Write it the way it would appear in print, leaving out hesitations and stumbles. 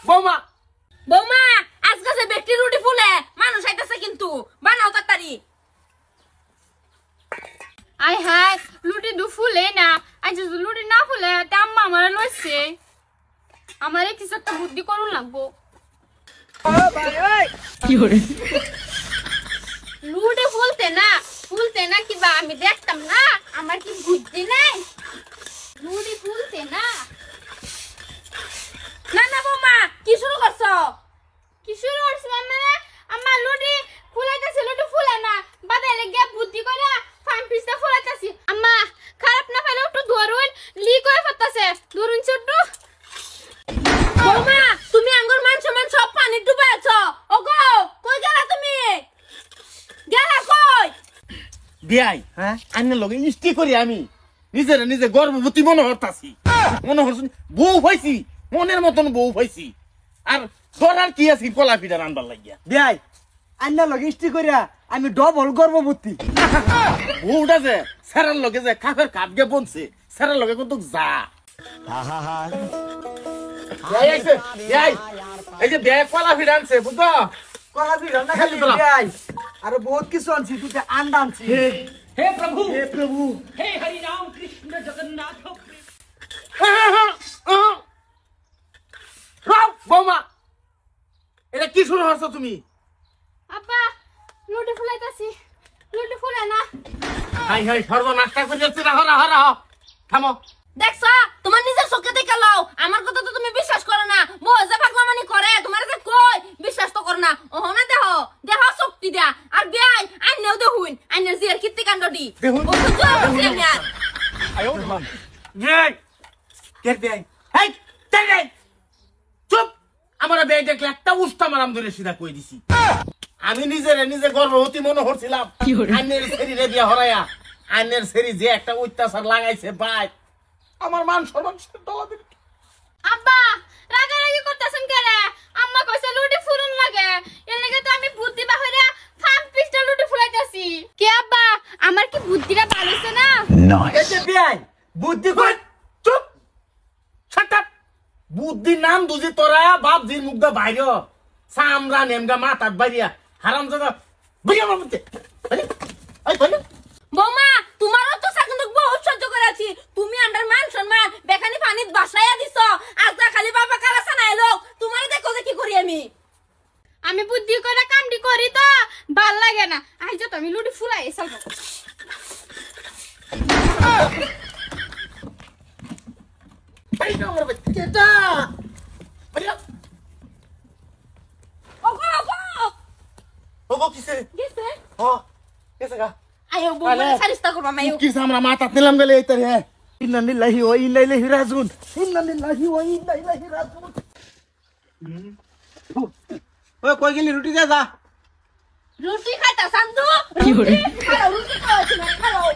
বৌমা বৌমা আজকে যে ব্যক্তি রুটি ফুলে মানুষ আইতাছে কিন্তু বানাও তাড়াতাড়ি। আই হাই লুটি দু ফুলে না আজ যদি লুটি না ফুলে তা আম্মা আমারে লইছে আমারে কিছু একটা বুদ্ধি করুন লাগবো। কি করে লুটি ফুলতে না কিবা আমি দেখতাম না আমার কি বুদ্ধি নাই লুটি ফুলতে না। না না বৌমা কি শুরু করছো? কি শুরু করছ মানে আমার লুটি ফুলাইতাছে লুটি ফুলে না বাদাইলে গে বুদ্ধি কইরা ফান পিসটা ফুলাইতাছি। আম্মা খারাপ না পাইলে একটু ধরুন লিক হয়ে ফতাছে ধরুন ছোট। বৌমা তুমি আঙ্গুর মান সব পানি ডুবাইছো। ওগো কই গেলা তুমি? গেলা কই? বিয়াই হ্যাঁ আন্নের লগে ইষ্টি করি আমি নিজে গর্ভবতী মনে হতাছি মনে হচ্ছে বউ পাইছি মনের মতন বউ পাইছি আর ধরার কি আছে কলা পিঠা রান্নার লাগিয়া বিয়াই আন্নার লগে ইষ্টি করিয়া আমি ডবল গর্ভবতী। বউটা যে স্যারের লগে যে কাপের কাপ গে বনছে স্যারের লগে কিন্তু যা এই যে বিয়াই কলা পিঠা আনছে বুঝছো কলা পিঠা না খালি বিয়াই আর বহুত কিছু আনছি তুই আন্ডা আনছি। हे प्रभु हे हरि राम कृष्ण जगन्नाथ বৌমা এটা কি শুরু হচ্ছ তুমি? আব্বা লুটি ফুলাইতাছি লুটি ফুলে না। হাই হাই সর্বনাশটা করে যাচ্ছে রাহ থামো। দেখছো তোমার নিজের চোখে দেখে লও আমার কথা তো তুমি বিশ্বাস করো না। বউ যে পাগলামানি করে তোমার যে কই বিশ্বাস তো করো না। ওহ না দেহ শক্তি দেয়া আর বিয়াই আইনেও দেখুন আইনের জিয়ার কীর্তি কাণ্ড দি দেখুন চুপ আমার বেয়ে দেখলে একটা উস্তা মারাম ধরে সিধা কই দিছি। আমি নিজে গর্ভবতী মনে হচ্ছিলাম আইনের শরীরে দিয়া হরাইয়া আইনের শরীর যে একটা অত্যাচার লাগাইছে ভাই আমার মান সম্মান ডলা দিল। আব্বা রাগারাগি করতেছেন কেরে আম্মা কইছে লুটি ফুলুন লাগে এর লাগি তো আমি বুদ্ধি বাহিরা ফান পিসটা লুটি ফুলাইতাছি। কে আব্বা আমার কি বুদ্ধিটা ভালো হইছে না? এই যে বিয়াই বুদ্ধি কই চুপ শাট আপ বুদ্ধি নাম দুজি তোরা বাপ জির মুগদা বাইরে সামরা নেমগা মাথার বাইরিয়া হারাম জাদা বুঝা মামতে এই বল বৌমা তোমারও তো কিন্তু বহুত সহ্য করেছি। তুমি আন্ডার মান সম্মান বেখানি পানিত বাসাইয়া দিছো আজ খালি বাবা কালাসা নাই লোক তোমারে দেখো যে কি করি আমি বুদ্ধি কইরা কামডি করি তো ভাল লাগে না। আই যা তো আমি লুটি ফুলাই চলবো। এই না আমার বাচ্চাটা বলিয়া ওগো কিসে গেছে ও কেসে গা আয়ো বৌমা সারিস্তা করবা মাইও কিসে আমরা মাথা নিলাম গেলে এই তরে ইন্না লিল্লাহি ওয়া ইন্না ইলাইহি রাজিউন ইন্না লিল্লাহি ওয়া ইন্না ইলাইহি রাজিউন। ওই কই গেলি রুটি দে যা রুটি খাইতা সান্দু রুটি খাও রুটি খাও